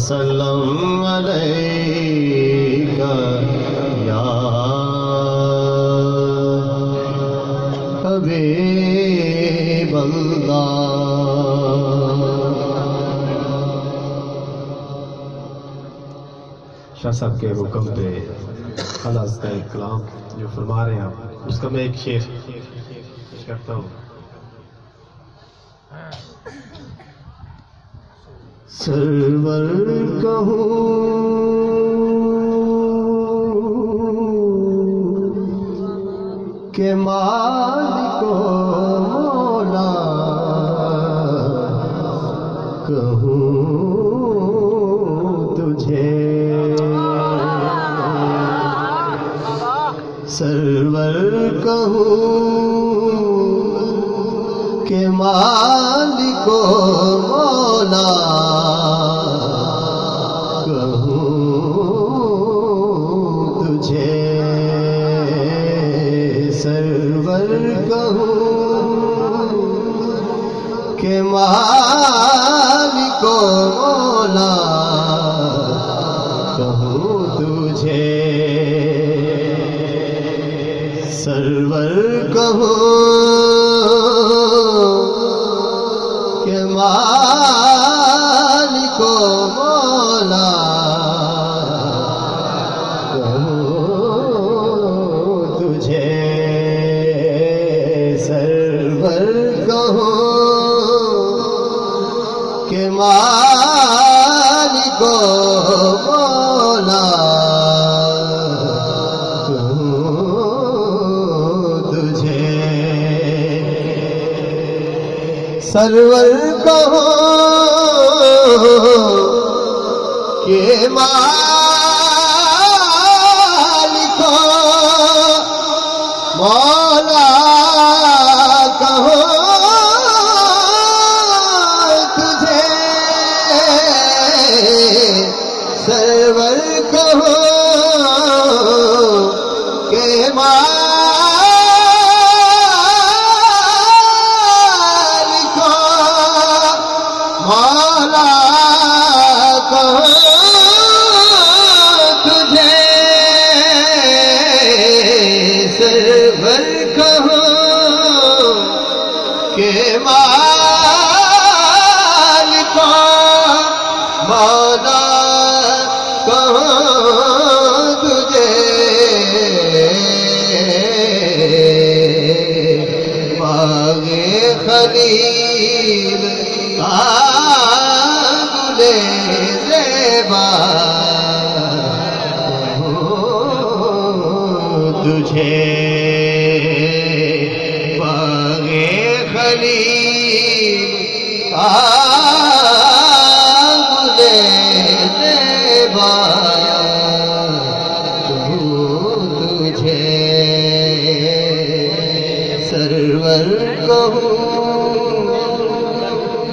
وسلم علیکہ یا حبیب اللہ۔ شاہ صاحب کے حکم پہ خلاص کا ایک کلام جو فرما رہے ہیں آپ، اس کا میں ایک شعر پیش کرتا ہوں۔ سرور کہوں کہ مالک و مولا، کہوں تجھے سرور کہوں کہ مالک و مولا، کہوں تجھے سرور کہوں کہ مالک و مولا، کہوں تجھے سرور کہوں کہ مالک و مولا، کہوں تجھے سرور کہوں کہ مالک و مولا، سرور کہوں کہ مالک و مولا، کہوں تجھے سرور کہوں کہ مولا، تجھے سرور کہوں کہ مالک و مولا، کہوں تجھے باغ خلیل گلے زیبا، تجھے باغ خلیل گلے زیبا، تجھے سرور کہوں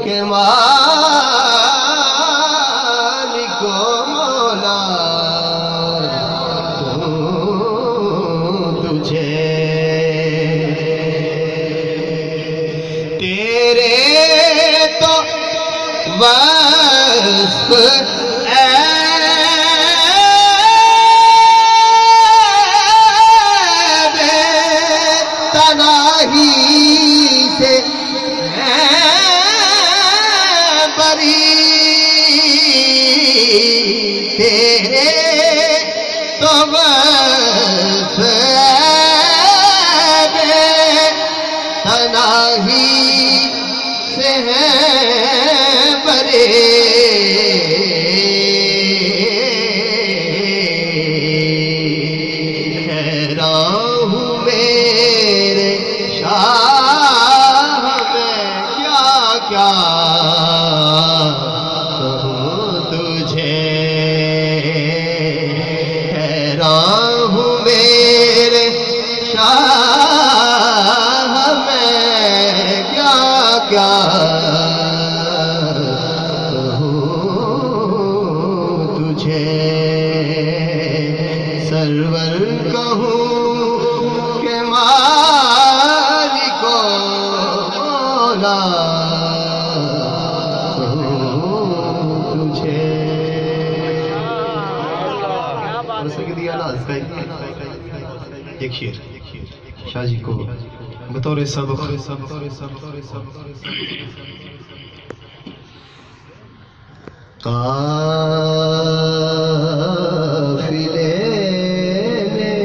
کہ مالک و مولا، تجھے تیرے تو وصف تنہی سے تیرے تو وصف تنہی سے ہیں برے، حیران ہوں میرے شاہ میں کیا کیا ہوں میرے شاہ میں کیا کیا کہوں تجھے سرور کہوں کہ مالک و مولا، انداز کا ایک شعر شاہ جی کو بطور سبق قافلے میں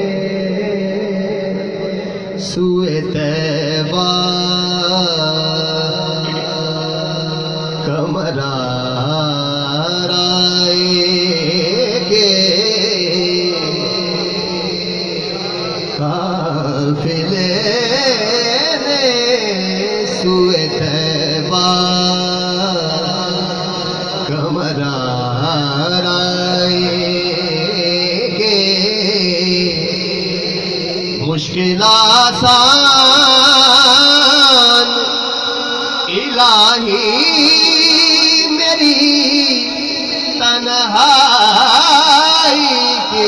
سوئے طیبہ کمرہ قافلے نے سوئے طیبہ کمرہ رائے گے مشکل آسان الہی میری تنہائی کے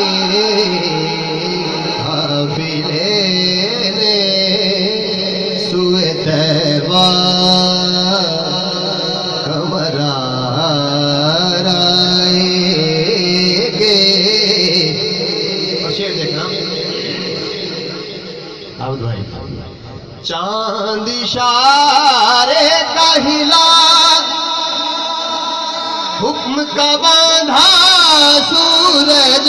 سوئے طیبہ کمرہ رائے گے. اور شعر دیکھنا عبد بھائی. چاند اشارے کا ہلا حکم کا باندھا سورج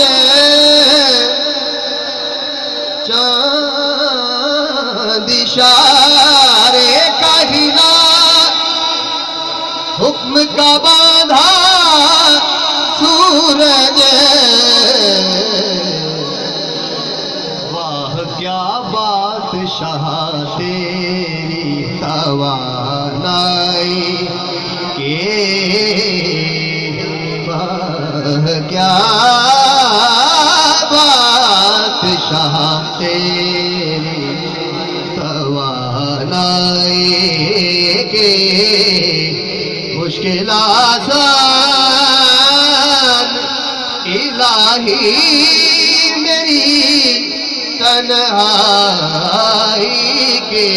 چاند اشارے کا ہلا حکم کا باندھا سورج واہ کیا بات شاہ تیری توانائی کے واہ کیا بات شاہ تیری توانائی کے مشکل آسان الہی میری تنہائی کے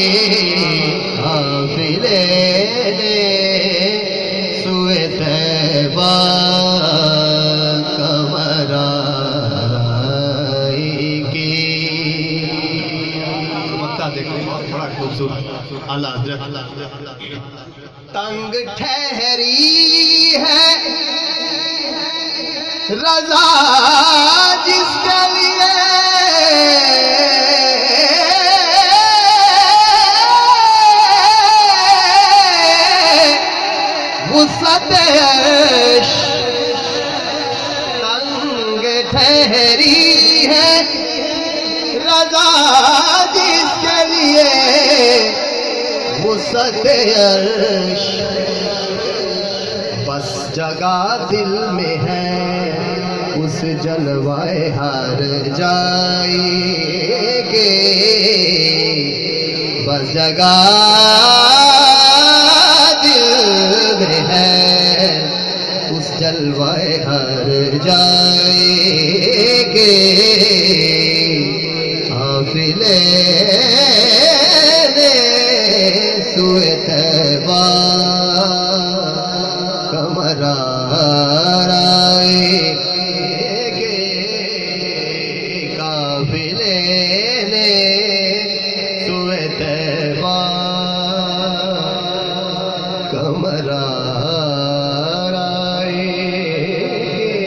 قافلے نے سوئے طیبہ کمرہ رائے گے. مکہ دیکھیں بڑا خوبصورت اعلیٰ حضرت. تنگ ٹھہری ہے رضا جس کے لیے وسعت عرش تنگ ٹھہری ہے رضا جس کے لیے وسعت عرش بس جگہ دل میں ہے اس جلوائے ہر جائے گے بس جگہ دل میں ہے اس جلوائے ہر جائے گے قافلے نے سوئے طیبہ کمرہ رائے گے قافلے نے سوئے طیبہ کمرہ رائے گے.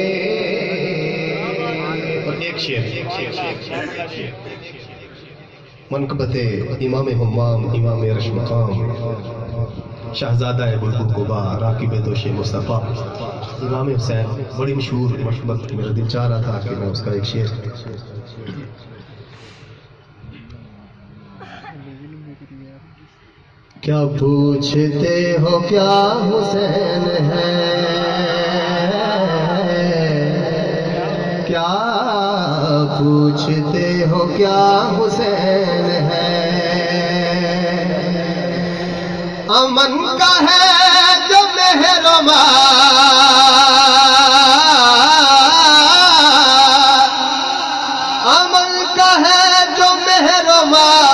اور ایک شعر منقبت امام حمام امام عرش مقام شہزادہ بلبل قبا راکب دوش مصطفیٰ امام حسین بڑی مشہور منقبت. میرا دل چاہ رہا تھا کہ میں اس کا ایک شعر کیا پوچھتے ہو کیا حسین ہے کیا پوچھتے ہو کیا حسین ہے امن کا ہے جو مہرباں امن کا ہے جو مہرباں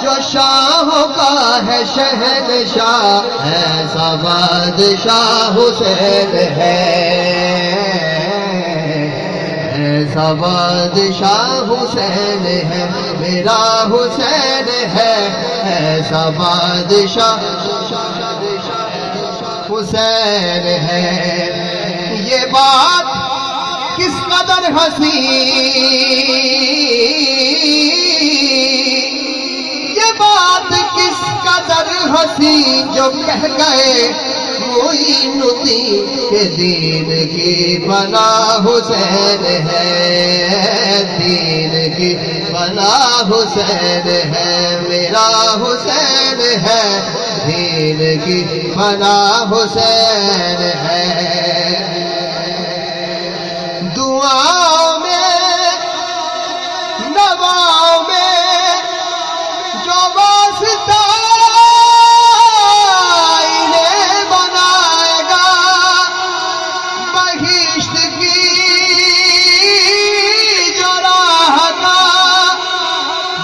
جو شاہوں کا ہے شہنشاہ ایسا بادشاہ حسین ہے ایسا بادشاہ حسین ہے میرا حسین ہے، ایسا بادشاہ حسین ہے۔ یہ بات کس قدر کس قدر حسین جو کہہ گئے معین الدین کے دین کی بنا حسین ہے، دین کی بنا حسین ہے، میرا حسین ہے، دین کی بنا حسین ہے۔ دعاؤں میں نواؤں میں جو واسطہ انہیں بنائے گا، بہشت کی جو راہ کا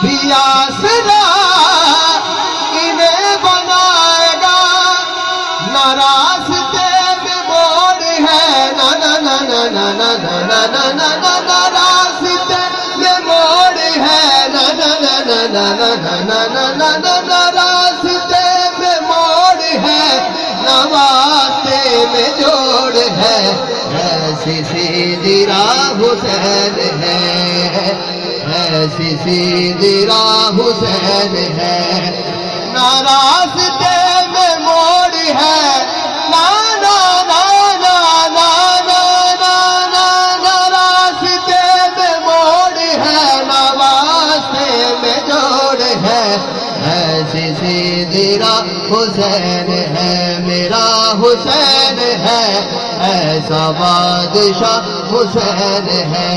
بھی آسرا انہیں بنائے گا۔ نہ راستے میں موڑ ہے، نہ راستے میں موڑ ہے، راستے میں موڑ ہے، نہ واسطے میں جوڑ ہے، ایسی سیدھی راہ حسین ہے، ایسی سیدھی راہ حسین ہے۔ نہ راستے میں موڑ ہے، ایسی سیدھی راہ حسین ہے، میرا حسین ہے، ایسا بادشاہ حسین ہے،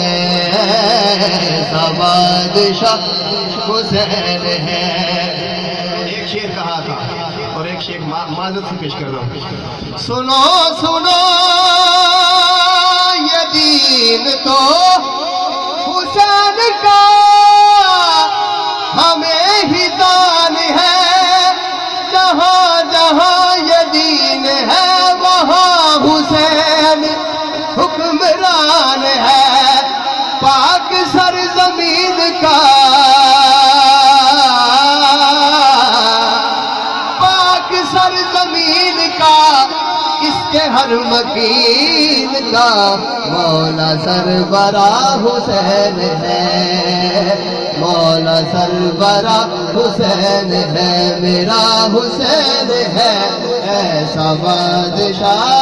ایسا بادشاہ حسین ہے۔ ایک شعر کہا تھا اور ایک شعر معذرت سے پیش کر رہا ہوں۔ سنو سنو یہ دین تو حسین کا ہمیں ہی دان ہے، جہاں جہاں یہ دین ہے وہاں حسین حکمران ہے، پاک سرزمین کا، پاک سرزمین کا، اس کے ہر مکین کا مولا سربراہ حسین ہے، مولا سربراہ حسین ہے، میرا حسین ہے، ایسا بادشاہ